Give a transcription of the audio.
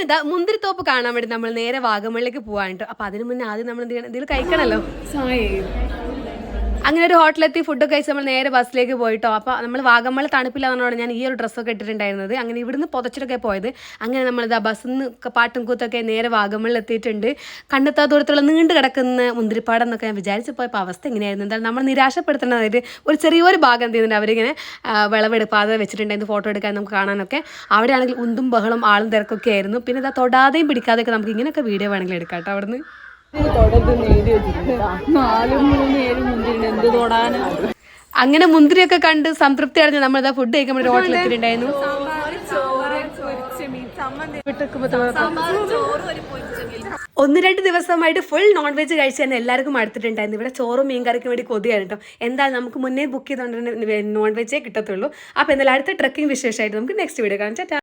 ഇതാ മുന്തിരിത്തോപ്പ് കാണാൻ വേണ്ടി നമ്മൾ നേരെ വാഗമണിലേക്ക് പോകാനുണ്ട്. അപ്പൊ അതിന് മുന്നേ ആദ്യം നമ്മൾ എന്തെങ്കിലും കഴിക്കണല്ലോ. അങ്ങനെ ഒരു ഹോട്ടലെത്തി ഫുഡൊക്കെ കഴിച്ച് നമ്മൾ നേരെ ബസ്സിലേക്ക് പോയിട്ടോ. അപ്പോൾ നമ്മൾ വാഗമൺ തണുപ്പില്ലാന്നാണ് ഞാൻ ഈ ഒരു ഡ്രസ്സൊക്കെ ഇട്ടിട്ടുണ്ടായിരുന്നത്. അങ്ങനെ ഇവിടുന്ന് പുതച്ചിട്ടൊക്കെ പോയത്. അങ്ങനെ നമ്മളിതാ ബസ്സിൽ നിന്ന് പാട്ടും കൂത്തൊക്കെ നേരെ വാഗമണിൽ എത്തിയിട്ടുണ്ട്. കണ്ടെത്താ ദൂരത്തുള്ള നീണ്ടു കിടക്കുന്ന മുന്തിരിപ്പാടം എന്നൊക്കെ ഞാൻ വിചാരിച്ചു പോയപ്പോൾ അവസ്ഥ എങ്ങനെയായിരുന്നു. എന്തായാലും നമ്മൾ നിരാശപ്പെടുത്തുന്നതായിട്ട് ഒരു ചെറിയൊരു ഭാഗം എന്ത് ചെയ്യുന്നുണ്ട്, അവരിങ്ങനെ വിളവെടുപ്പാതെ വെച്ചിട്ടുണ്ടായിരുന്നു ഫോട്ടോ എടുക്കാൻ നമുക്ക് കാണാനൊക്കെ. അവിടെയാണെങ്കിൽ ഉന്തും ബഹളം ആളും തിരക്കൊക്കെ ആയിരുന്നു. പിന്നെ ഇതാ തൊടാതെയും പിടിക്കാതെയൊക്കെ നമുക്ക് ഇങ്ങനെയൊക്കെ വീഡിയോ വേണമെങ്കിൽ എടുക്കാം കേട്ടോ അവിടുന്ന്. അങ്ങനെ മുന്തിരിയൊക്കെ കണ്ട് സംതൃപ്തി അടഞ്ഞ് നമ്മളിതാ ഫുഡ് കഴിക്കുമ്പോൾ ഒരു ഹോട്ടലിൽ എത്തിയിട്ടുണ്ടായിരുന്നു. ഒന്ന് രണ്ട് ദിവസമായിട്ട് ഫുൾ നോൺ വെജ് കഴിച്ച് തന്നെ എല്ലാവർക്കും അടുത്തിട്ടുണ്ടായിരുന്നു. ഇവിടെ ചോറും മീൻ കറിക്കും വേണ്ടി കൊതിയാണ് കേട്ടോ. എന്തായാലും നമുക്ക് മുന്നേ ബുക്ക് ചെയ്തുകൊണ്ട് നോൺ വെജേ കിട്ടത്തുള്ളൂ. അപ്പോൾ എന്തായാലും അടുത്ത ട്രക്കിംഗ് വിശേഷമായിട്ട് നമുക്ക് നെക്സ്റ്റ് വീഡിയോ കാണാം.